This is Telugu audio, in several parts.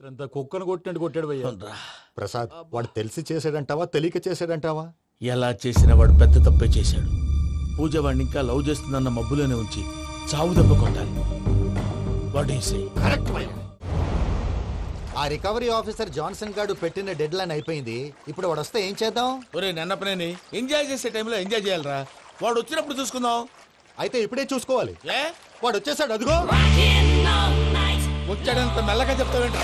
రాత్రంతా కుక్కను కొట్టినట్టు కొట్టాడు భయ్యా. ప్రసాద్ వాడు తెలిసి చేసాడంటావా తెలియక చేసాడంటావా? ఎలా చేసినా వాడు పెద్ద తప్పే చేశాడు. పూజ వాడిని ఇంకా లవ్ చేస్తుందన్న మబ్బులోనే ఉంచి చావు దెబ్బ కొట్టాలి. ఆ రికవరీ ఆఫీసర్ జాన్సన్ గారు పెట్టిన డెడ్ లైన్ అయిపోయింది. ఇప్పుడు వాడు వస్తే ఏం చేద్దాం? ఒరే నన్నపనేని ఎంజాయ్ చేసే టైంలో ఎంజాయ్ చేయాలరా. వాడు వచ్చినప్పుడు చూసుకుందాం. అయితే ఇప్పుడే చూసుకోవాలి. ఏ వాడు వచ్చేసాడు, అదిగో. వచ్చాడంత మెల్లగా చెప్తావేంట?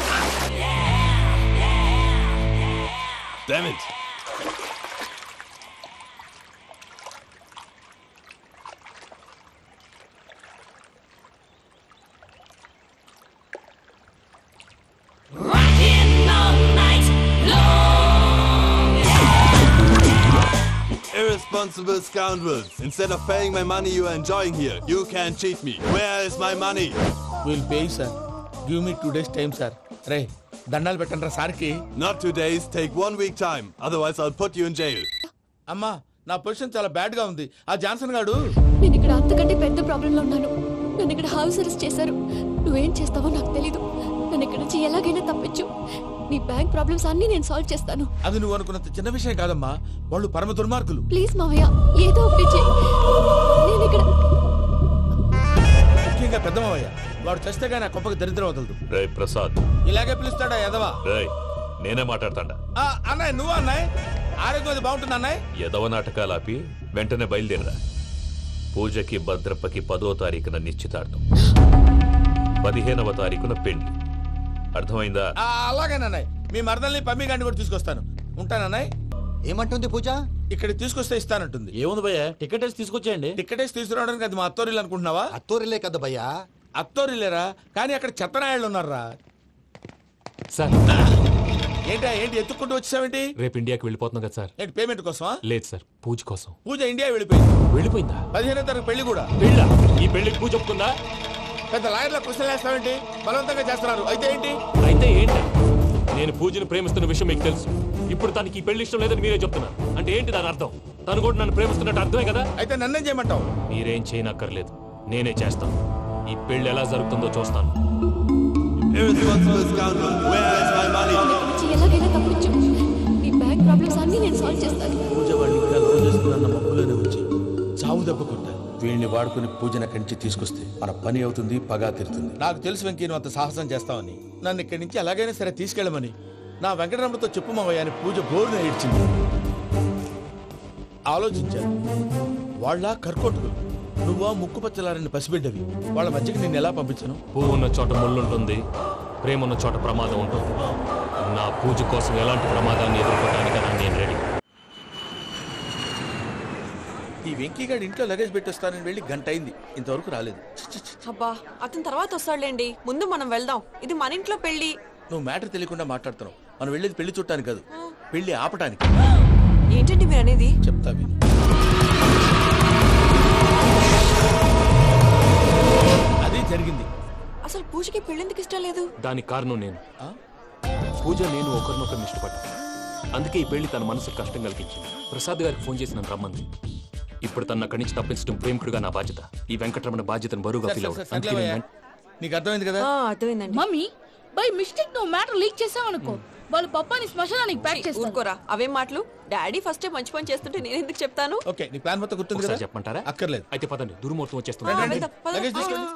Irresponsible scoundrels. Instead of paying my money you are enjoying here, you can cheat me. Where is my money? We'll pay, sir. Give me 2 days time, sir. Ray, దండాలు పెట్టండి రా సార్కి. Not 2 days, take 1 week time. Otherwise I'll put you in jail. అమ్మా, నా పొజిషన్ చాలా బ్యాడ్ గా ఉంది. ఆ జాన్సన్ గాడు. నేను ఇక్కడ అంతకంటే పెద్ద ప్రాబ్లం లో ఉన్నాను. నన్ను ఇక్కడ హౌస్ అరెస్ట్ చేశారు. నువ్వేం చేస్తావో నాకు తెలీదు. నన్ను ఇక్కడ నుంచి ఎలాగైనా తప్పించు. నీ బ్యాంక్ ప్రాబ్లమ్స్ అన్ని నేను సాల్వ్ చేస్తాను. అది నువ్వు అనుకున్నంత చిన్న విషయం కాదమ్మా. వాళ్ళు పరమ దుర్మార్గులు. ప్లీజ్ మావయ్య, ఏదో ఒకటి చెయ్యి. నేను ఇక్కడ ముఖ్యంగా పెద్ద మావయ్య. వాడు చస్తే గానీ ఆ కుప్పకి దరిద్రం వదలదు. రే ప్రసాద్, ఇలాగే పిలుస్తాడా ఎదవా? నేనే మాట్లాడతాడా? అన్నయ్య నువ్వు అన్నాయ్. ఆరోగ్యం అది బాగుంటుంది అన్నాయ్. ఎదవ నాటకాలు ఆపి వెంటనే బయలుదేరరా. పూజకి భద్రప్పకి 10వ తారీఖున నిశ్చితార్థం, 15వ తారీఖున పెళ్లి. అర్థమైందా? అలాగేనన్నాయ్. మీ మరదల్ని పమ్మి గండి కూడా తీసుకొస్తాను. ఉంటానన్నాయ్. ఏమంటుంది పూజ? ఇక్కడ తీసుకొస్తే ఇస్తానంటుంది. ఏముంది భయ్యా, టికెట్ వేసి తీసుకొచ్చేయండి. టికెట్ వేసి తీసుకురావడానికి అది మా అత్తోరిల్లు అనుకుంటున్నావా? అత్తూరిలే కదా భయ్యా. అత్తోరిల్లేరా, కానీ అక్కడ చెత్తనాయాళ్ళు ఉన్నారా. సార్ ఏంటి ఎత్తుక్కుంటూ వచ్చావేంటి? రేపు ఇండియాకి వెళ్ళిపోతున్నాం కదా సార్. ఏంటి పేమెంట్ కోసమా? లేదు సార్, పూజ కోసం. పూజ ఇండియా వెళ్ళిపోయింది. వెళ్ళిపోయిందా? 15వ తారీఖు పెళ్లి కూడా. పెళ్ళా? ఈ పెళ్లికి పూజ ఒప్పుకుందా? పెద్ద లాయర్ల క్వశ్చన్ వేస్తావేంటి? బలవంతంగా చేస్తున్నారు. అయితే ఏంటి? అయితే ఏంటి? నేను పూజను ప్రేమిస్తున్న విషయం మీకు తెలుసు. ఇప్పుడు తనకి ఈ పెళ్లి ఇష్టం లేదని మీరే చెప్తున్నారు. అంటే ఏంటి దాని అర్థం? తను కూడా నన్ను ప్రేమిస్తున్నట్టు అర్థమే కదా. అయితే నన్నేం చేయమంటావు? మీరేం చేయనక్కర్లేదు, నేనే చేస్తాను. ఈ పెళ్లి ఎలా జరుగుతుందో చూస్తాను. Irresponsible scoundrel. Where is my money? ఎలాగైనా తప్పించు. నీ బ్యాంక్ ప్రాబ్లమ్స్ అన్ని నేను సాల్వ్ చేస్తాను. పూజ వాడిని ఇంకా లవ్ చేస్తుందన్న మబ్బులోనే వచ్చి చావు దెబ్బ కొట్టాలి. వీళ్ళని వాడుకుని పూజన కంచి తీసుకొస్తే మన పని అవుతుంది, పగా తీరుతుంది. నాకు తెలుసు వెంకీ నువ్వు అంత సాహసం చేస్తావని. నన్ను ఇక్కడి నుంచి ఎలాగైనా సరే తీసుకెళ్ళమని నా వెంకటరమణతో చెప్పు మావయ్య అని పూజ బోరున ఏడ్చింది. ఆలోచించాను. వాళ్ళ కర్కోటకులు, నువ్వా ముక్కుపచ్చలారని పసిబిడ్డవి. వాళ్ళ మధ్యకి నేను ఎలా పంపించను? పువ్వు ఉన్న చోట ముళ్ళుంటుంది, ప్రేమ ఉన్న చోట ప్రమాదం ఉంటుంది. నా పూజ కోసం ఎలాంటి ప్రమాదాన్ని ఎదుర్కోవడానికైనా నేను రెడీ. ఈ వెంకీగాడి ఇంట్లో లగేజ్ పెట్టొస్తానని వెళ్ళి గంట అయింది, ఇంతవరకు రాలేదు. అబ్బా, అతని తర్వాత వస్తాడులేండి. ముందు మనం వెళ్దాం. ఇది మన ఇంట్లో పెళ్లి. నువ్వు మ్యాటర్ తెలియకుండా మాట్లాడుతున్నావు. మనం వెళ్ళేది పెళ్లి చుట్టానికి కాదు, పెళ్లి ఆపటానికి. ఏంటండి మీరు అనేది? చెప్తా విను. అది జరిగింది. అసలు పూజకి పెళ్ళెందుకు ఇష్టం లేదు? దానికి కారణం నేను. పూజ నేను ఒకరినొకరిని ఇష్టపడ్డా. అందుకే ఈ పెళ్లి తన మనసుకు కష్టం కలిగించింది. ప్రసాద్ గారికి ఫోన్ చేసి నన్ను రమ్మంది. ఇప్పుడు తన అక్కడి నుంచి తప్పించడం ప్రేమికుడుగా నా బాధ్యత. ఈ వెంకటరమణ బాధ్యతను బరువుగా ఫీల్ అవుతుంది. నీకు అర్థమైంది కదా? అర్థమైందండి. మమ్మీ, బై మిస్టేక్ నువ్వు మ్యాటర్ లీక్ చేసావనుకో, వాళ్ళు పప్పాని శ్మశానానికి ప్యాక్ చేస్తారు. ఊరుకోరా, అవేం మాటలు. డాడీ ఫస్ట్ మంచి పని చేస్తుంటే నేను ఎందుకు చెప్తాను? ఓకే, నీ ప్లాన్ మొత్తం గుర్తుంది కదా? చెప్పమంటారా? అక్కర్లేదు. అయితే పదండి, దుర్ముహూర్తం వచ్చేస్తుంది. లగేజ్ తీసుకోండి.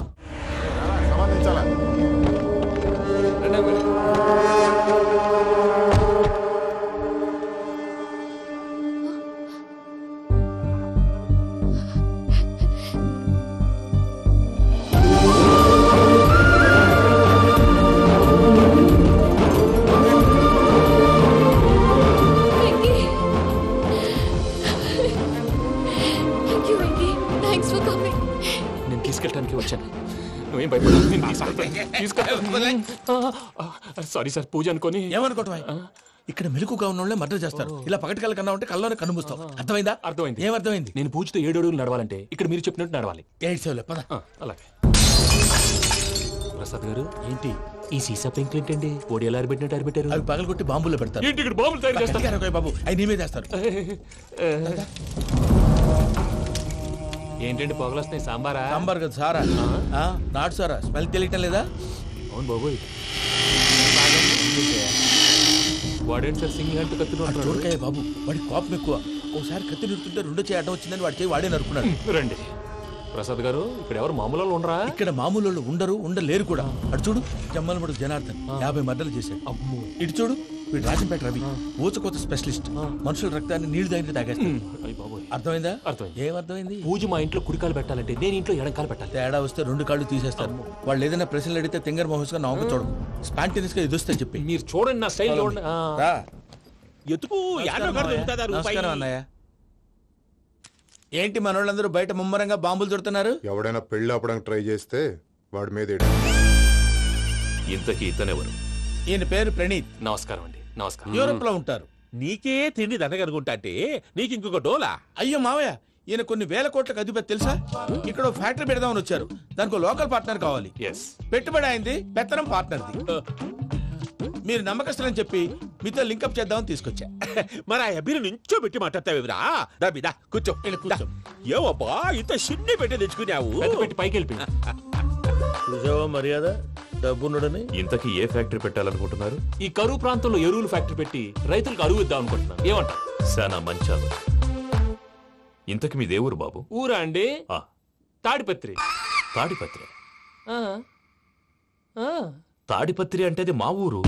నేను తీసుకెళ్ళడానికి వచ్చాను. నువ్వేం భయపడలేదు. సారీ సార్, పూజ అనుకోని. ఏమనుకోవటం? ఇక్కడ మెలకుగా ఉన్న వాళ్ళే మర్డర్ చేస్తారు. ఇలా పగటి కళ్ళ కన్నా ఉంటే కళ్ళలోనే కనుమూస్తావు. అర్థమైందా? అర్థమైంది. ఏమర్థమైంది? నేను పూజతో 7 అడుగులు నడవాలంటే ఇక్కడ మీరు చెప్పినట్టు నడవాలి. 8 సేవలే పద. అలాగే. ప్రసాద్ గారు, ఏంటి ఈ సీసా పెంకులు ఏంటండి? పొడి ఎలా అరబెట్టినట్టు అరబెట్టారు? అవి పగలగొట్టి బాంబులో పెడతారు. ఏంటి ఇక్కడ బాంబులు తయారు చేస్తారు? బాబు, అవి నీ మీద చేస్తారు. ఏంటండి పొగలొస్తాయి? సాంబారా? సాంబార్ కదా, సారా. నాటు సారా. స్మెల్ తెలియటం లేదా? అవును బాబోయ్. వాడేంటి సార్ సింగిల్ హ్యాండ్ కత్తిని చూడకాయ బాబు, వాడి కోపం ఎక్కువ. ఒకసారి కత్తి నిరుతుంటే రెండో చేయడం వచ్చిందని వాడి చేయి వాడే నరుకున్నాడు. రండి ప్రసాద్ గారు, ఇక్కడ ఎవరు మామూలు వాళ్ళు ఉండరా? ఇక్కడ మామూలు వాళ్ళు ఉండరు, ఉండలేరు కూడా. అటు చూడు, జమ్మలమడుగు జనార్దన్ 50 మర్డర్లు చేశాడు. అమ్మో. ఇటు చూడు, వీడు రాజంపేట రవి ఊచకోత స్పెషలిస్ట్. మనుషుల రక్తాన్ని నీళ్లు తాగితే తాగేస్తాడు. అయ్య బాబోయ్. అర్థమైందా? అర్థమైంది. ఏమర్థమైంది? పూజ మా ఇంట్లో కుడికాలు పెట్టాలంటే నేను ఇంట్లో ఎడంకాలు పెట్టాలి. తేడా వస్తే 2 కాళ్ళు తీసేస్తారు. వాళ్ళు ఏదైనా ప్రశ్నలు అడిగితే తింగర్ మహోస్ గా నవ్వు చూడదు, స్పాంటినియస్ గా ఎదుస్తా చెప్పి. మీరు చూడండి నా స్టైల్ చూడండి. రా. ఎతుకు నమస్కారం అన్నయ్య. ఏంటి మనోళ్ళందరూ బయట ముమ్మరంగా బాంబులు చుడుతున్నారు? ఎవడైనా పెళ్లి ఆపడానికి ట్రై చేస్తే వాడి మీద ఇంతకీ ఇతనెవరు? ఈయన పేరు ప్రణీత్. నమస్కారం అండి. నమస్కారం. యూరోప్ లో ఉంటారు. నీకే తిండి దండగనుకుంటా అంటే నీకు ఇంకొక డోలా? అయ్యో మావయ్య, ఈయన కొన్ని వేల కోట్లకు అధిపతి తెలుసా? ఇక్కడ ఫ్యాక్టరీ పెడదామని వచ్చారు. దానికి లోకల్ పార్ట్నర్ కావాలి. ఎస్. పెట్టుబడి అయింది, పెత్తనం పార్ట్నర్ది. మీరు నమ్మకస్తులని చెప్పి మీతో లింకప్ చేద్దామని తీసుకొచ్చా. మరి ఆ అబ్బిని నుంచో పెట్టి మాట్లాడతావురా? దాబిదా కూర్చో. కూర్చో. ఏవబ్బా ఇంత చిన్ని పెట్టి తెచ్చుకున్నావు? పెద్ద పెట్టి పైకి వెళ్ళి చూసావా మర్యాద, డబ్బున్నడని. ఇంతకీ ఏ ఫ్యాక్టరీ పెట్టాలనుకుంటున్నారు? ఈ కరువు ప్రాంతంలో ఎరువులు ఫ్యాక్టరీ పెట్టి రైతులకు అరువు ఇద్దాం అనుకుంటున్నాను. ఏమంటా? శానా మంచాలు. ఇంతకి మీ దేవురు బాబు? ఊరా అండి? ఆ, తాడిపత్రి. తాడిపత్రి. ఆ. ఆ. తాడిపత్రి అంటే అది మా ఊరు.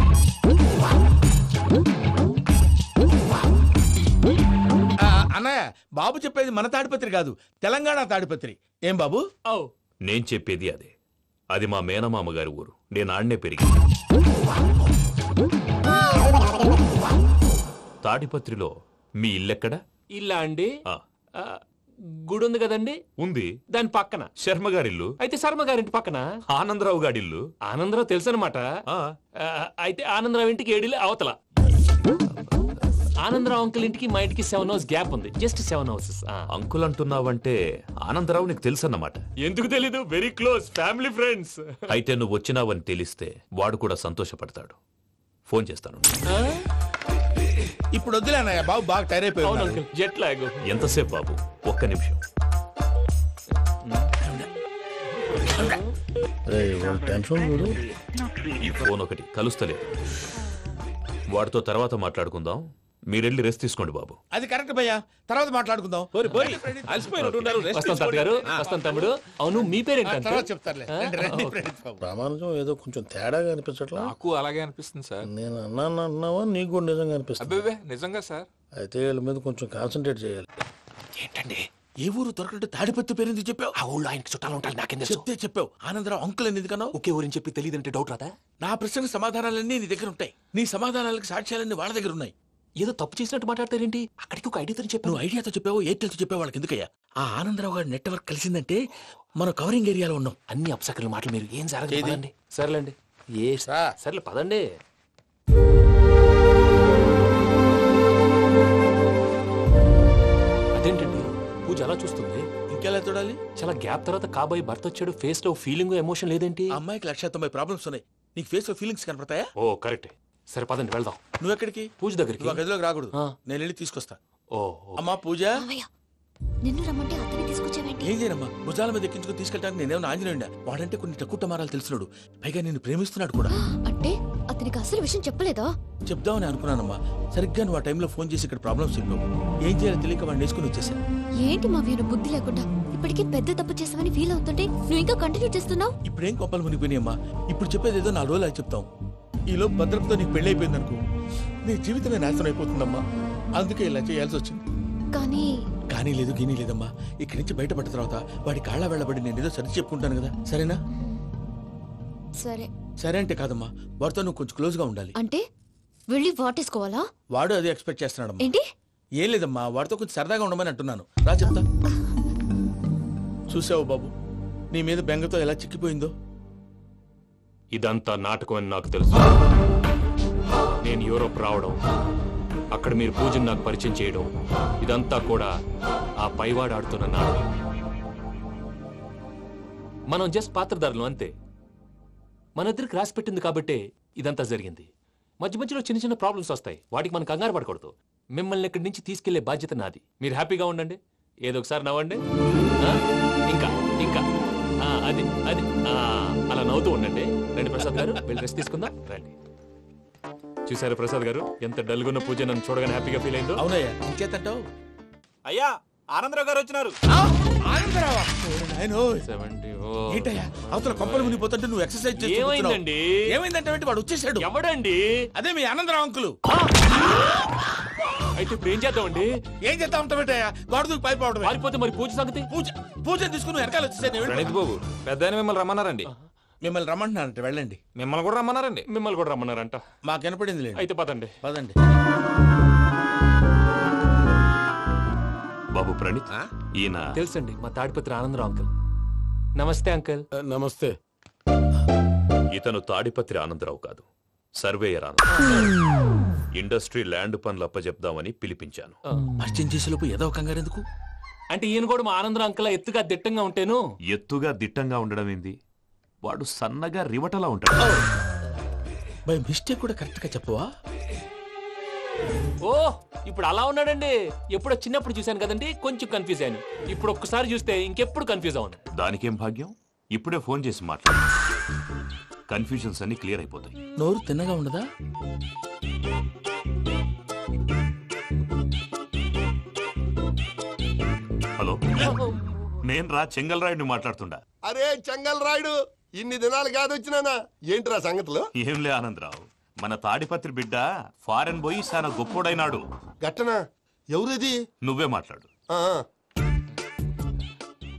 అన్నయ్య, బాబు చెప్పేది మన తాడిపత్రి కాదు, తెలంగాణ తాడిపత్రి. ఏం బాబు? నేను చెప్పేది అదే. అది మా మేనమామ గారి ఊరు. నేను ఆడనే పెరిగింది. తాడిపత్రిలో మీ ఇల్లెక్కడ? ఇల్లా అండి? గుడి ఉంది కదండి? ఉంది. దాని పక్కన శర్మ గారిల్లు. అయితే శర్మ గారింటి పక్కన ఆనందరావు గారిల్లు. ఆనందరావు తెలుసు అనమాట. అయితే ఆనందరావు ఇంటికి 7 అవతల. ఆనందరావు అంకుల్ ఇంటికి మా ఇంటికి 7 హౌస్ గ్యాప్ ఉంది. Just 7 houses. అంకుల్ అంటున్నావంటే ఆనందరావు నీకు తెలుసు అన్నమాట. ఎందుకు తెలీదు? Very close family friends. అయితే నువ్వు వచ్చినావని తెలిస్తే వాడు కూడా సంతోషపడతాడు. ఫోన్ చేస్తాను. ఇప్పుడు వద్దులే అన్నయ్య, బాబు బాగా టైర్ అయిపోయాడు. Jet lag. ఎంతసేపు బాబు? ఒక్క నిమిషం. ఈ ఫోన్ ఒకటి కలుస్తలేదు. వాడితో తర్వాత మాట్లాడుకుందాం. మీరెళ్ళి రెస్ట్ తీసుకోండి బాబు. అది కరెక్ట్ భయ్యా, తర్వాత మాట్లాడుకుందాం. వస్తాం తాత గారు, వస్తాం తమ్ముడు. అవును, మీ పేరేంటంటే? ప్రామాణికం ఏదో కొంచెం తేడాగా అనిపించట్లా? నాకు అలాగే అనిపిస్తుంది సార్. నేను అన్నావా నీకు కూడా నిజంగా అనిపిస్తుంది? అబ్బే నిజంగా సార్. అయితే వీళ్ళ మీద కొంచెం కాన్సన్ట్రేట్ చేయాలి. ఏంటండి ఏ ఊరు దొరకట్టు తాడిపత్రి పేరు ఎందుకు చెప్పావు? ఆ ఊళ్ళో ఆయనకి చుట్టాలు ఉంటారు. నాకేం తెలుసు? చెప్తే చెప్పావు. ఆనందరావు అంకుల్ అని ఎందుకన్నావు? ఒకే ఊరిని చెప్పి తెలియదంటే డౌట్ రాదా? నా ప్రశ్నకు సమాధానాలన్నీ నీ దగ్గర ఉంటాయి. నీ సమాధానాలకు సాక్ష్యాలన్నీ వాళ్ళ దగ్గర ఉన్నాయి. ఏదో తప్పు చేసినట్టు మాట్లాడతారేంటి? అక్కడికి ఒక ఐడియాతో చెప్పావు. నువ్వు ఐడియాతో చెప్పావు, ఎయిర్టెల్తో చెప్పావు, వాళ్ళకి ఎందుకయ్యా? ఆ ఆనందరావు గారి నెట్వర్క్ కలిసిందంటే మనం కవరింగ్ ఏరియాలో ఉన్నాం. అన్ని అప్సకర్ల మాటలు మీరు ఏం జరగదండి. సర్లేండి. సర్లే పదండి. అదేంటండి పూజ అలా చూస్తుంది? ఇంకెలా చూడాలి? చాలా గ్యాప్ తర్వాత కాబోయే భర్త వచ్చాడు. ఫేస్ లో ఫీలింగ్ ఎమోషన్ లేదేంటి? అమ్మాయికి 190 ప్రాబ్లమ్స్ ఉన్నాయి. నీకు ఫేస్ లో ఫీలింగ్స్ కనపడతాయా? ఓ కరెక్ట్. సరే పదండి వెళ్దాం. నువ్వు ఎక్కడికి? పూజ దగ్గరికి. నువ్వు గదిలోకి రాకూడదు, నేను వెళ్ళి తీసుకొస్తా. ఓ అమ్మా పూజ, నిన్ను రమ్మంటే అతన్ని తీసుకొచ్చావేంటి? ఏం చేయనమ్మా, భుజాల మీద ఎక్కించుకుని తీసుకెళ్ళడానికి నేనేమన్నా ఆంజనేయుడా? వాడంటే కొన్ని తక్కువ టమారాలు తెలిసినాడు, పైగా నేను ప్రేమిస్తున్నాడు కూడా. అంటే అతనికి అసలు విషయం చెప్పలేదా? చెప్దామని అనుకున్నానమ్మా. సరిగ్గా నువ్వు ఆ టైంలో ఫోన్ చేసి ఇక్కడ ప్రాబ్లమ్స్ చెప్పావు. ఏం చేయాలో తెలియక వాడిని వేసుకుని వచ్చేసాను. ఏంటి మా వీరు బుద్ధి లేకుండా ఇప్పటికీ పెద్ద తప్పు చేసామని ఫీల్ అవుతుంటే నువ్వు ఇంకా కంటిన్యూ చేస్తున్నావు? ఇప్పుడేం కొప్పలు మునిగిపోయినాయమ్మా. ఇప్పుడు చెప్పేది ఏదో 4 రోజులు చెప్తాం. ఈలో భద్రతతో నీకు పెళ్లి అయిపోయింది అనుకో, నీ జీవితమే నాశనం అయిపోతుందమ్మా. అందుకే ఇలా చేయాల్సి వచ్చింది. కానీ లేదు గీనీ లేదమ్మా. ఇక్కడి నుంచి బయటపడ్డ తర్వాత వాడి కాళ్ళ వెళ్ళబడి నేను ఏదో సరి చెప్పుకుంటాను కదా, సరేనా? సరే అంటే కాదమ్మా, వాడితో నువ్వు కొంచెం క్లోజ్ గా ఉండాలి. అంటే వెళ్ళి వాటేసుకోవాలా? వాడు అదే ఎక్స్పెక్ట్ చేస్తున్నాడమ్మా. ఏంటి? ఏం లేదమ్మా, వాడితో కొంచెం సరదాగా ఉండమని అంటున్నాను. రా చెప్తా. చూసావు బాబు, నీ మీద బెంగతో ఎలా చిక్కిపోయిందో. ఇదంతా నాటకం అని నాకు తెలుసు. నేను యూరోప్ రావడం, అక్కడ మీరు పూజను నాకు పరిచయం చేయడం, ఇదంతా కూడా ఆ పైవాడు ఆడుతున్న నాటకం. మనం జస్ట్ పాత్రధారులు అంతే. మన ఇద్దరికి రాసి పెట్టింది కాబట్టే ఇదంతా జరిగింది. మధ్య మధ్యలో చిన్న చిన్న ప్రాబ్లమ్స్ వస్తాయి, వాటికి మనం కంగారు పడకూడదు. మిమ్మల్ని ఇక్కడి నుంచి తీసుకెళ్లే బాధ్యత నాది. మీరు హ్యాపీగా ఉండండి, ఏదో ఒకసారి నవ్వండి. ఇంకా ఇంకా అది అది అలా నవ్వుతూ ఉండండి. రండి ప్రసాద్ గారు, వెళ్ళి రెస్ట్ తీసుకుందాం. రండి. చూసారు ప్రసాద్ గారు ఎంత డల్గున్న పూజ నన్ను చూడగానే హ్యాపీగా ఫీల్ అయిందో. అవునయ్యా ఇంకేతంటావు. అయ్యా ఆనందరావు గారు వచ్చినారు. ఆనందరావా? నాయనో 70. ఏంటయ్యా అవతల కొంపలు మునిగిపోతుంటే నువ్వు ఎక్సర్సైజ్ చేస్తూ ఏమైందండి? ఏమైందంటే వాడు వచ్చేసాడు. ఎవడండి? అదే మీ ఆనందరావు అంకులు. అయితే ఇప్పుడు ఏం చేద్దామండి? ఏం చేస్తా ఉంటావేటయ్యా? గోడ దూకి పైపోవడం. పారిపోతే మరి పూజ సంగతి? పూజ తీసుకుని వెనకాల వచ్చేసాను. ప్రణీత్ బాబు పెద్ద మిమ్మల్ని రమ్మన్నారండి. మిమ్మల్ని రమ్మంటున్నారంట, వెళ్ళండి. మిమ్మల్ని కూడా రమ్మన్నారండి. మిమ్మల్ని కూడా రమ్మన్నారంట. మాకు వినపడింది లేదు. అయితే పదండి. పదండి. బాబు ప్రణీత్, ఈయన తెలుసండి మా తాడిపత్రి ఆనందరావు అంకుల్. నమస్తే అంకుల్. నమస్తే. ఇతను తాడిపత్రి ఆనందరావు కాదు, సర్వేయర్ ఆనందరావు. ఇండస్ట్రీ ల్యాండ్ పనులు అప్పచెప్దామని పిలిపించాను. పరిచయం చేసేలోపు ఏదో కంగారు ఎందుకు? అంటే ఈయన కూడా మా ఆనందరావు అంకుల్ ఎత్తుగా దిట్టంగా ఉంటేను. ఎత్తుగా దిట్టంగా ఉండడం ఏంది? వాడు సన్నగా రివటలా ఉంటాడు. బై మిస్టేక్ కూడా కరెక్ట్ గా చెప్పవా? ఓ ఇప్పుడు అలా ఉన్నాడండి. ఎప్పుడో చిన్నప్పుడు చూశాను కదండి, కొంచెం కన్ఫ్యూజ్ అయ్యాను. ఇప్పుడు ఒక్కసారి చూస్తే ఇంకెప్పుడు కన్ఫ్యూజ్ అవును. దానికేం భాగ్యం, ఇప్పుడే ఫోన్ చేసి మాట్లాడు. కన్ఫ్యూజన్స్ అన్ని క్లియర్ అయిపోతాయి. నోరు తిన్నగా ఉండదా? హలో, నేను రా చెంగల్ రాయుడిని మాట్లాడుతుండా. అరే చెంగల్ రాయుడు, ఇన్ని దినాలు కాదు వచ్చినానా? ఏంట్రా సంగతులు? ఏంలే ఆనందరావు, మన తాడిపత్రి బిడ్డ ఫారెన్ పోయి చాలా గొప్పోడైనాడు. గట్టనా? ఎవరిది? నువ్వే మాట్లాడు.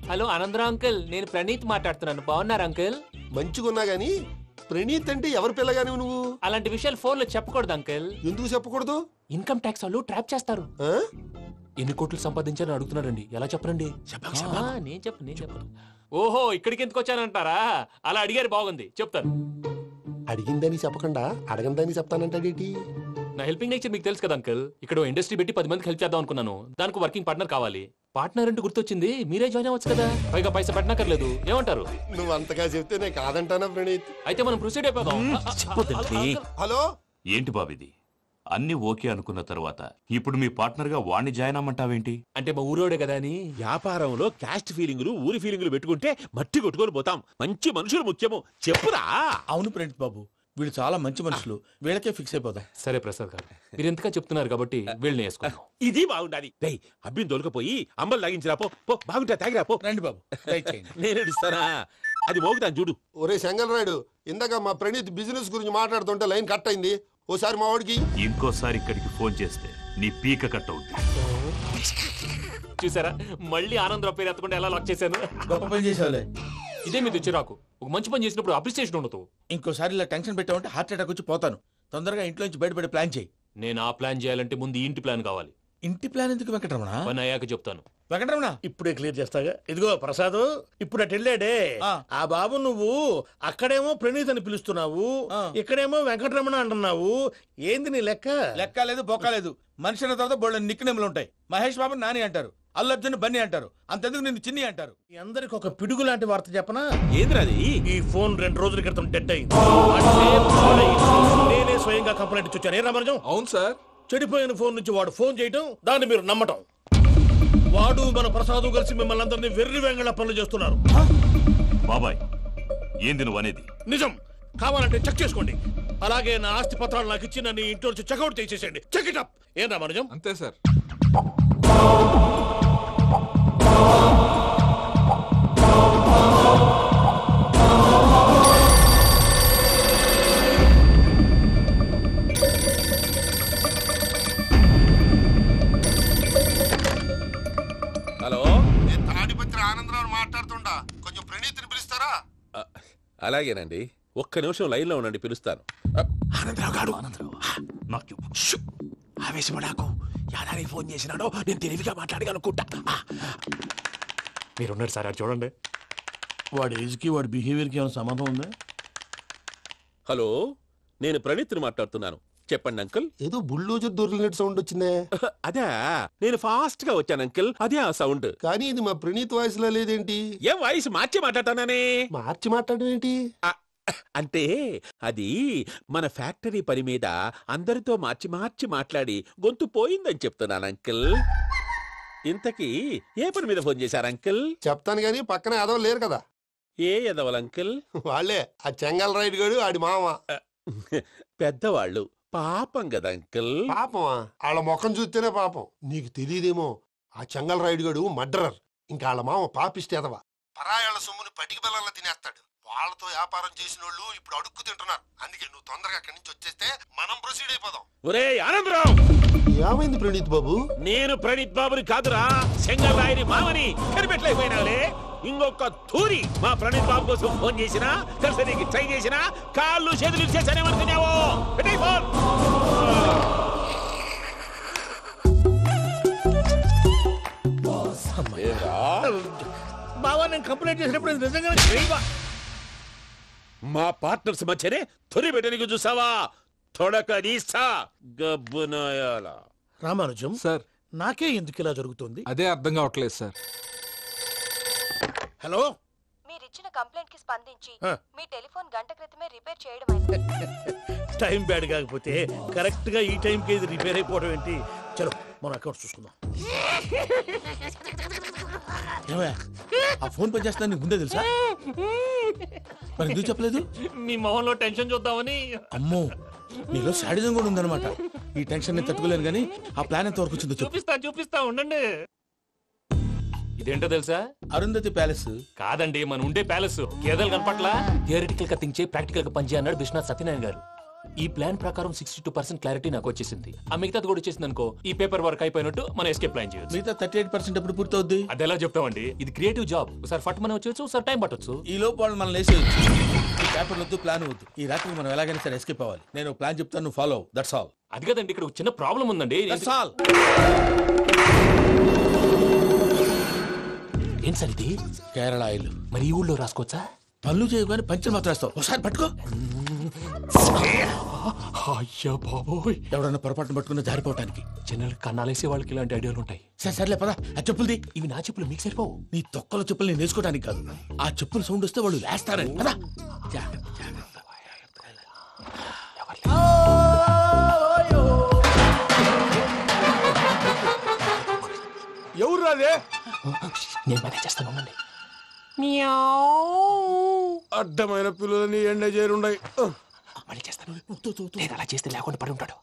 హలో ఆనందరావు అంకుల్, నేను ప్రణీత్ మాట్లాడుతున్నాను. బాగున్నారు అంకుల్? మంచిగున్నా గాని ప్రణీత్ అంటే ఎవరి పిల్లగాని నువ్వు? అలాంటి విషయాలు ఫోన్ లో చెప్పకూడదు అంకుల్. ఎందుకు చెప్పకూడదు? ఇన్కమ్ ట్యాక్స్ వాళ్ళు ట్రాప్ చేస్తారు. ఎన్ని కోట్లు సంపాదించాలని అడుగుతున్నారండి. ఎలా చెప్పరండి? నేను చెప్పను. ఓహో ఇక్కడికి ఎందుకు వచ్చానంటారా? అలా అడిగారు, బాగుంది, చెప్తాను. అడిగిందని చెప్పకుండా అడగందని చెప్తానంటాడేటి? నా హెల్పింగ్ నేచర్ మీకు తెలుసు కదా అంకుల్. ఇక్కడ ఇండస్ట్రీ పెట్టి 10 మందికి హెల్ప్ చేద్దాం అనుకున్నాను. దానికి వర్కింగ్ పార్ట్నర్ కావాలి. పార్ట్నర్ అంటే గుర్తొచ్చింది, మీరే జాయిన్ అవ్వచ్చు కదా. పైగా పైసా పెట్టనక్కర్లేదు. ఏమంటారు? నువ్వు అంతగా చెప్తే నేను కాదంటానా ప్రణీత్? అయితే మనం ప్రొసీడ్ అయిపోదాం. హలో, ఏంటి బాబిది? అన్ని ఓకే అనుకున్న తర్వాత ఇప్పుడు మీ పార్ట్నర్ గా వాణ్ణి జాయిన్ అమ్మంటావేంటి? అంటే మా ఊరోడే కదా అని. వ్యాపారంలో క్యాస్ట్ ఫీలింగులు, ఊరి ఫీలింగులు పెట్టుకుంటే మట్టి కొట్టుకొని పోతాం. మంచి మనుషులు ముఖ్యము. చెప్పురా. అవును ప్రణీత్ బాబు, వీళ్ళు చాలా మంచి మనుషులు. వీళ్ళకే ఫిక్స్ అయిపోదాం. సరే ప్రసాద్ గారు, మీరు ఎంతగా చెప్తున్నారు కాబట్టి వీళ్ళని వేసుకుందాం. ఇది బాగుండాలి. డై అబ్బిని దొలకపోయి అంబలు లాగించిరా పో. బాగుంటా తాగిరా పో. రండి బాబు, నేను ఇస్తానా? అది మోగుతాను చూడు. ఒరే చెంగల్ రాయుడు, ఇందాక మా ప్రణీత్ బిజినెస్ గురించి మాట్లాడుతుంటే లైన్ కట్ అయింది. ఓసారి మా వాడికి ఇంకోసారి ఇక్కడికి ఫోన్ చేస్తే నీ పీక కట్ అవుతుంది. చూసారా, మళ్ళీ ఆనందరావు పేరు ఎత్తకుండా ఎలా లాక్ చేశాను. గొప్ప పని చేసేవాళ్ళే. ఇదే మీద చిరాకు. ఒక మంచి పని చేసినప్పుడు అప్రిసియేషన్ ఉండదు. ఇంకోసారి ఇలా టెన్షన్ పెట్టామంటే హార్ట్ అటాక్ వచ్చి పోతాను. తొందరగా ఇంట్లో నుంచి బయటపడే ప్లాన్ చేయి. నేను ఆ ప్లాన్ చేయాలంటే ముందు ఇంటి ప్లాన్ కావాలి. ఇంటి ప్లాన్ ఎందుకు వెంకటరమణ? పని అయ్యాక చెప్తాను. వెంకటరమణ ఇప్పుడే క్లియర్ చేస్తాగా. ఇదిగో ప్రసాద్, ఇప్పుడు అటు వెళ్ళాడే ఆ బాబు, నువ్వు అక్కడేమో ప్రణీత్ అని పిలుస్తున్నావు, ఇక్కడేమో వెంకటరమణ అంటున్నావు. ఏంది నీ లెక్క? లెక్క లేదు, బొక్క లేదు. మనిషి అన్న తర్వాత బోళ్ళ నిక్నెములు ఉంటాయి. మహేష్ బాబు నాని అంటారు, అల్లు అర్జున్ బన్నీ అంటారు, అంతెందుకు నిన్ను చిన్ని అంటారు. అందరికి ఒక పిడుగు లాంటి వార్త చెప్పనా? ఏంద్రది? ఈ ఫోన్ 2 రోజుల క్రితం డెడ్ అయింది. అంటే నేనే స్వయంగా కంప్లైంట్ ఇచ్చాను. ఏ రామరాజం? అవును సార్. చెడిపోయిన ఫోన్ నుంచి వాడు ఫోన్ చేయటం, దాన్ని మీరు నమ్మటం. వాడు మన ప్రసాదు కలిసి మిమ్మల్ని అందరినీ వెర్రి వెంగళ పనులు చేస్తున్నారు. బాబాయ్, ఏంది నువ్వు అనేది? నిజం. కావాలంటే చెక్ చేసుకోండి. అలాగే నా ఆస్తి పత్రాలు నాకు ఇచ్చి నన్ను ఇంట్లో నుంచి చెక్అౌట్ చేసేసేయండి. Check it up. ఏం రామరాజం? అంతే సార్. హలో, నేను తాడిపత్రి ఆనందరావు మాట్లాడుతుండా. కొంచెం ప్రణీత్ని పిలుస్తారా? అలాగేనండి. ఒక్క నిమిషం లైన్ లో ఉండండి, పిలుస్తాను. ఆనందరావు గాడు, నాకు ఆవేశపడాకు. యాదానికి ఫోన్ చేసినాడో నేను తెలివిగా మాట్లాడగలనుకుంటా. మీరున్నారు సార్, అది చూడండి. వాడి ఏజ్కి వాడి బిహేవియర్కి ఏమైనా సంబంధం ఉందా? హలో, నేను ప్రణీత్ని మాట్లాడుతున్నాను. చెప్పండి అంకుల్. ఏదో బుల్డోజర్ దొరికినట్టు సౌండ్ వచ్చిందే. అదే, నేను ఫాస్ట్ గా వచ్చాను అంకుల్. అదే ఆ సౌండ్. కానీ ఇది మా ప్రణీత్ వాయిస్ లో లేదేంటి? ఏం వాయిస్ మార్చి మాట్లాడతానే? మార్చి మాట్లాడడం ఏంటి? అంటే అది మన ఫ్యాక్టరీ పని మీద అందరితో మార్చి మార్చి మాట్లాడి గొంతు పోయిందని చెప్తున్నాను అంకుల్. ఇంతకీ ఏ పని మీద ఫోన్ చేశారు అంకుల్? చెప్తాను గానీ పక్కన ఎదవ లేరు కదా. ఏ ఎదవలు అంకుల్? వాళ్ళే, ఆ చెంగల్ రైడ్ గాడు ఆడి మామ. పెద్దవాళ్ళు పాపం కదా అంకుల్. పాపమా? వాళ్ళ ముఖం చూస్తేనే పాపం. నీకు తెలియదేమో, ఆ చెంగల్ రైడ్ గడు మర్డరర్. ఇంకా వాళ్ళ మామ పాపిస్తేదవా, పరాయాళ్ళ సొమ్ముని పటికి బెల్లంలో తినేస్తాడు. వాళ్ళతో వ్యాపారం చేసిన వాళ్ళు ఇప్పుడు అడుక్కు తింటున్నారు. అందుకే నువ్వు తొందరగా అక్కడి నుంచి వచ్చేస్తే మనం ప్రొసీడ్ అయిపోదాం. ఒరే ఆనందరావు, ఏమైంది ప్రణీత్ బాబు? నేను ప్రణీత్ బాబుని కాదురా, సెంగల్ రాయని మామని. కనిపెట్టలేకపోయినావులే. ఇంకొక తూరి మా ప్రణీత్ బాబు కోసం ఫోన్ చేసినా, కలిసి ట్రై చేసినా కాళ్ళు చేతులు చేశానేమనుకున్నావో. పెట్టేయ్ ఫోన్. బావా, నేను కంప్లైంట్ చేసినప్పుడు ఇది నిజంగానే చేయవా? మా పార్ట్నర్స్ మధ్యనే తొలి పెట్టడానికి చూసావా? తొడక నీస్తా గబ్బునాయాల. రామానుజం సార్, నాకే ఎందుకు ఇలా జరుగుతుంది? అదే అర్థం కావట్లేదు సార్. హలో, మీరిచ్చిన కంప్లైంట్ కి స్పందించి ఆ. మీ టెలిఫోన్ గంట క్రితమే రిపేర్ చేయడం టైం బ్యాడ్ కాకపోతే కరెక్ట్ గా ఈ టైంకి ఇది రిపేర్ అయిపోవడం ఏంటి? చలో మన అకౌంట్ చూసుకుందాం. ఏమయ్యా, ఆ ఫోన్ పనిచేస్తున్నా నీకు ముందే తెలుసా? మరి ఎందుకు చెప్పలేదు? మీ మొహంలో టెన్షన్ చూద్దామని. అమ్మో, నీలో శాడిజం కూడా ఉందన్నమాట. ఈ టెన్షన్ నేను తట్టుకోలేను కానీ ఆ ప్లాన్ ఎంత వరకు వచ్చిందో చెప్పు. చూపిస్తా ఉండండి. ఇదేంటో తెలుసా? అరుంధతి ప్యాలెస్ కాదండి, మన ఉండే ప్యాలెస్. గేదెలు కనపట్లా? థియరిటికల్ గా థింక్ చేయి, ప్రాక్టికల్ గా పనిచేయి అన్నాడు విశ్వనాథ్ సత్యనారాయణ గారు. ఈ ప్లాన్ ప్రకారం 62% క్లారిటీ నాకు వచ్చేసింది. ఆ మిగతాది కూడా వచ్చేసింది అనుకో, ఈ పేపర్ వర్క్ అయిపోయినట్టు మనం ఎస్కేప్ ప్లాన్ చేయొచ్చు. మిగతా 38% ఎప్పుడు పూర్తవుద్ది? అది ఎలా చెప్తామండి? ఇది క్రియేటివ్ జాబ్. ఒకసారి ఫట్ మనం వచ్చేచ్చు, ఒకసారి టైం పట్టొచ్చు. ఈ లోపు వాళ్ళు మనం లేసేయచ్చు. ఈ పేపర్ వద్దు, ప్లాన్ వద్దు. ఈ రాత్రికి మనం ఎలాగైనా సరే ఎస్కేప్ అవ్వాలి. నేను ప్లాన్ చెప్తాను, నువ్వు ఫాలో. That's all. అది కదండి, ఇక్కడ ఒక చిన్న ప్రాబ్లం ఉందండి. That's all. ఏం సార్ ఇది? కేరళ ఆయిల్. మరి ఈ ఊళ్ళో రాసుకోవచ్చా? పనులు చేయగానే పంచలు మాత్రం వేస్తావు. ఒకసారి పట్టుకో. అయ్యా బాబోయ్, ఎవడన్నా పొరపాటున పట్టుకున్న జారిపోవటానికి. జనరల్ కన్నాలేసే వాళ్ళకి ఇలాంటి ఐడియాలు ఉంటాయి. సర్లే పదా, ఆ చెప్పులది. ఇవి నా చెప్పులు, మీకు సరిపోవు. నీ తొక్కల చెప్పులు నేను వేసుకోవడానికి కాదు, ఆ చెప్పులు సౌండ్ వస్తే వాళ్ళు లేస్తారని. పదా. ఎవరు రాదే? నేను మేనేజ్ చేస్తాను, ఉండండి. అడ్డమైన పిల్లలని ఎండ చేరుండయి. మళ్ళీ చేస్తాను. నేను అలా చేస్తే లేకుండా పడి ఉంటాడు.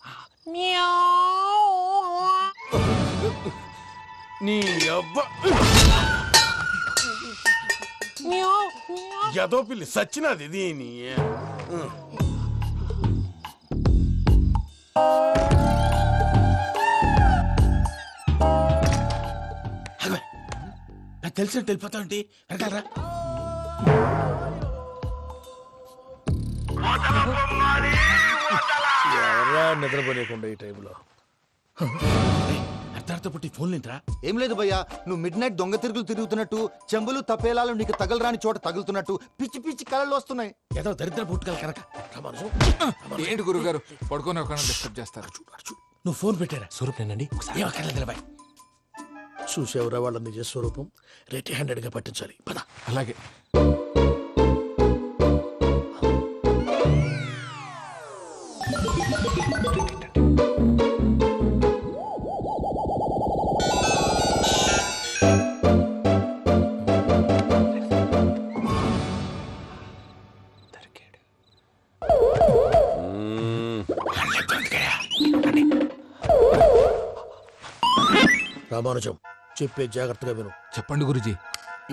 నీ అబ్బ ఎదో పిల్లి సచ్చినది దీని. నాకు తెలిసినట్టు వెళ్ళిపోతావంటి. వెనకాలరా. ఎవరా నిద్రపోలేకుండా ఈ టైంలో? అర్ధార్థ పుట్టి ఫోన్ లేంట్రా. ఏం లేదు భయ్యా, నువ్వు మిడ్ నైట్ దొంగ తిరుగులు తిరుగుతున్నట్టు, చెంబులు తపేలాలు నీకు తగలరాని చోట తగులుతున్నట్టు పిచ్చి పిచ్చి కళలు వస్తున్నాయి. ఏదో దరిద్ర పుట్టుకల కనుక. ఏంటి గురుగారు పడుకొని ఒక డిస్టర్బ్ చేస్తారు? నువ్వు ఫోన్ పెట్టారా? స్వరూపేనండి. ఏమక్కర్లేదు బాయ్. చూసేవరా వాళ్ళ నిజ స్వరూపం. రెడీ హ్యాండెడ్ గా పట్టించాలి. పద. అలాగే. రామానుజం, చెప్పే జాగ్రత్తగా విను. చెప్పండి గురుజీ.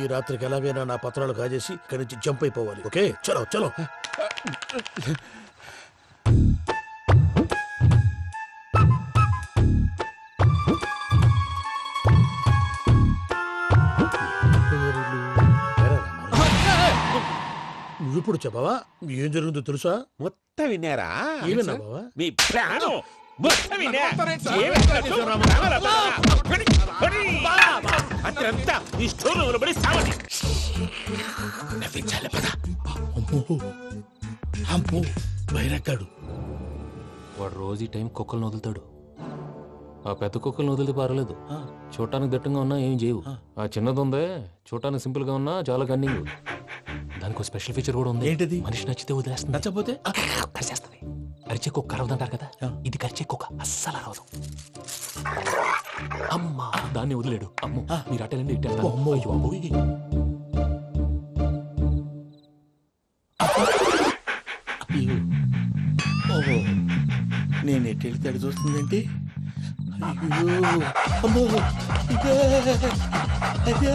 ఈ రాత్రికి ఎలాగైనా నా పత్రాలు కాజేసి ఇక్కడి నుంచి జంప్ అయిపోవాలి. ఓకే, చలో చలో. నువ్విప్పుడు చెప్పవా ఏం జరుగుతుందో తెలుసా? మొత్తం విన్నారా? ఏమన్నా బావా? మీ ప్రాణం మొత్తం విన్నా. అత్యంతా ఈ స్టోర్ రూమ్ లో పడి సావండి. నవ్వించాలి. పద. అమ్మో, అమ్మో, బైరక్కాడు. వాడు రోజు ఈ టైం కుక్కలను వదులుతాడు. ఆ పెద్ద కుక్కలను వదిలితే పర్వాలేదు, చూడటానికి దట్టంగా ఉన్నా ఏం చేయవు. ఆ చిన్నది ఉందే, చూడటానికి సింపుల్ గా ఉన్నా చాలా కన్నింగ్. దానికి స్పెషల్ ఫీచర్ కూడా ఉంది. ఏంటిది? మనిషి నచ్చితే వదిలేస్తుంది, నచ్చపోతే కరిచేస్తుంది. అరిచే కుక్క అరవదంటారు కదా, ఇది కరిచే కుక్క అస్సలు అరవదు. అమ్మా, దాన్ని వదిలేడు. అమ్మో, మీరు అటెండి ఇట్టే. అమ్మో, అయ్యో అమ్మోయ్. ఓహో, నేను ఎటు వెళ్తే అటు చూస్తుందంటే అయ్యో అమ్మో ఇదే అదే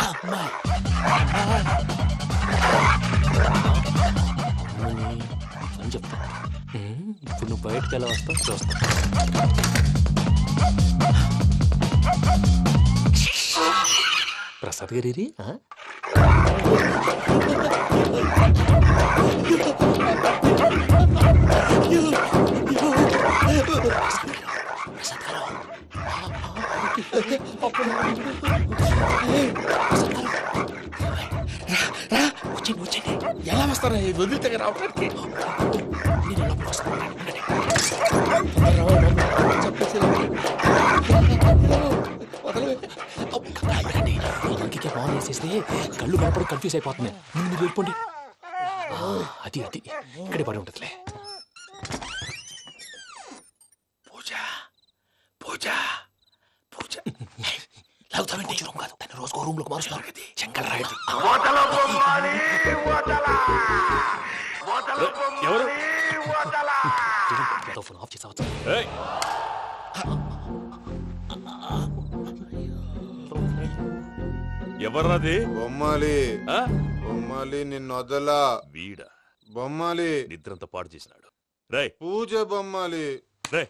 అమ్మా అని చెప్తా. ఇప్పుడు నువ్వు బయటకు ఎలా వస్తావు చూస్తా. ప్రసాద్ గారి ఎలా వస్తారా వదిలితే రావడానికి ఇంకే బాగా వేసేస్తే కళ్ళు కనపడి కన్ఫ్యూజ్ అయిపోతుంది. మీరు వెళ్ళిపోండి. అది అది ఇక్కడే పడి ఉంటుందిలే. పూజ పూజ పూజ లాగుతామంటే రూమ్ కాదు, తను రోజుకో రూమ్ లోకి మారుస్తున్నారు కదా. చెంగల్ రాయడు. ఎవరు ఫోన్ ఆఫ్ చేసావచ్చు. ఎవర్రాది? బొమ్మాలి బొమ్మాలి నిన్ను వదలా. వీడ బొమ్మాలి నిద్రంతా పాడు చేసినాడు. రే పూజ బొమ్మాలి. రే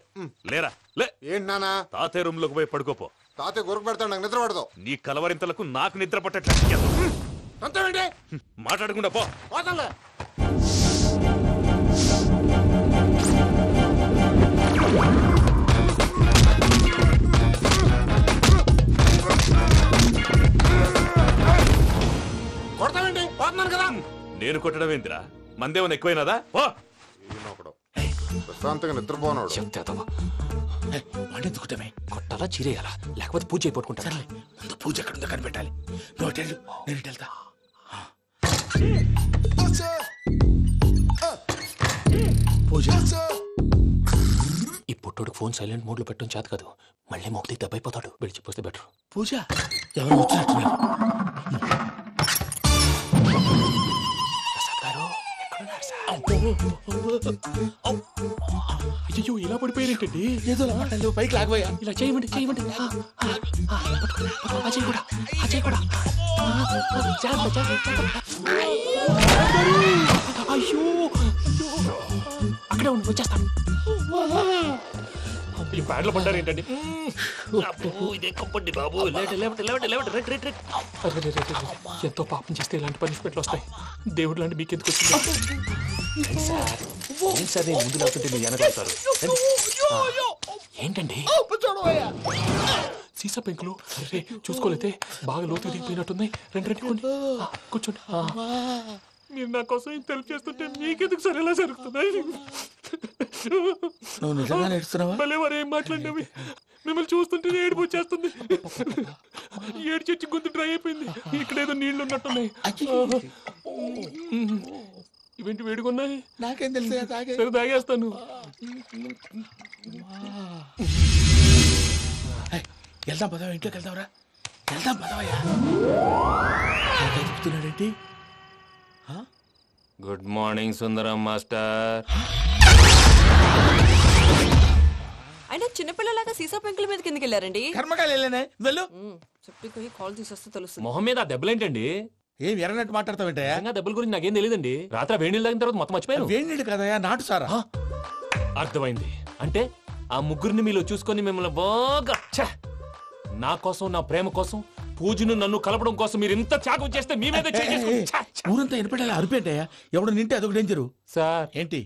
లేరా లే. ఏంటి నానా? తాతయ్య రూమ్ లోకి పోయి పడుకోపో. తాతయ్య గురకు పెడతాడు, నాకు నిద్ర పడతావు. నీ కలవరింతలకు నాకు నిద్ర పట్టట్లేదు. అంతేంటి మాట్లాడకుండా పో. కొడతావేంటి? పోతున్నాను కదా. నేను కొట్టడం ఏంటిరా? మందేమన్నా ఎక్కువైనదా? పో. ప్రశాంతంగా నిద్రపోనాడు. వాడెందుకుంటామే? కొట్టాలా చీరేయాలా లేకపోతే పూజ అయిపోట్టుకుంటా. ముందు పూజ ఎక్కడుందో కనిపెట్టాలి. నువ్వు వెళ్ళు, నేను వెళ్తా. పూజ ఈ పుట్టోడు ఫోన్ సైలెంట్ మోడ్ లో పెట్టడం చేత కాదు. మళ్ళీ మొక్కి దెబ్బైపోతాడు. విడిచిపోతే బెటర్. పూజ ఎవరు వచ్చినట్టున్నారు? అయ్యో ఇలా పడిపోయారేంటండి? ఏదో పైకి లాగబోయా. ఇలా చేయమండి చేయమండి. అజయ్ కూడా అజయ్ కూడా. అయ్యో అక్కడే ఉండి వచ్చేస్తాను. ఈ బ్యాడ్లో పడ్డారు ఏంటండి? ఇదే కంపండి బాబు. ఎంతో పాపం చేస్తే ఇలాంటి పనిష్మెంట్లు వస్తాయి. దేవుడు లాంటి మీకు ఎందుకు వచ్చింది సార్? నేను ముందు లేకుంటే మీరు వెనకాడతారు. ఏంటండి సీసా పెంకులు? అరే చూసుకోలేతే బాగా లోతు దిగిపోయినట్టున్నాయి. రెండు రెండు కూర్చోండి. మీరు నా కోసం ఇంత హెల్ప్ చేస్తుంటే మీకెందుకు సరే ఎలా జరుగుతున్నాయి? నువ్వు నిజంగా నేర్చుతున్నావా? మళ్ళీ వారు ఏం మాట్లాడినవి? మిమ్మల్ని చూస్తుంటే ఏడుపు వచ్చేస్తుంది. ఏడు చచ్చి గొంతు డ్రై అయిపోయింది. ఇక్కడ ఏదో నీళ్లు ఉన్నట్టున్నాయి. ఇవేంటి వేడుకున్నాయి? నాకేం తెలుసు. సరే తాగేస్తాను. వెళ్దాం పదవా, ఇంట్లోకి వెళ్దాంరా. వెళ్దాం పదవయ్యా. చెప్తున్నాడేంటి? గుడ్ మార్నింగ్ సుందరం మాస్టర్. అయినా చిన్నపిల్లలాగా సీసా పెంకుల మీద కిందకి వెళ్ళారండి. కర్మకాయలు వెళ్ళానే. వెళ్ళు. చెప్పి కాల్ తీసేస్తే తెలుస్తుంది. మొహం మీద ఆ దెబ్బలేంటండి? ఏం ఎర్రనట్టు మాట్లాడతావేంటయా? దెబ్బల గురించి నాకేం తెలియదండి. రాత్రి వేడి నీళ్ళు తాగిన తర్వాత మొత్తం మర్చిపోయాను. వేడి నీళ్ళు కదయా, నాటు సారా. అర్థమైంది. అంటే ఆ ముగ్గురిని మీలో చూసుకొని మిమ్మల్ని బాగా నా కోసం, నా ప్రేమ కోసం, పూజను నన్ను కలపడం కోసం మీరు ఇంత త్యాగం చేస్తే మీ మీద ఊరంతా వినపడేలా అరిపేంటయ్యా. ఎవడు నింటే అదొక డేంజరు. సార్ ఏంటి?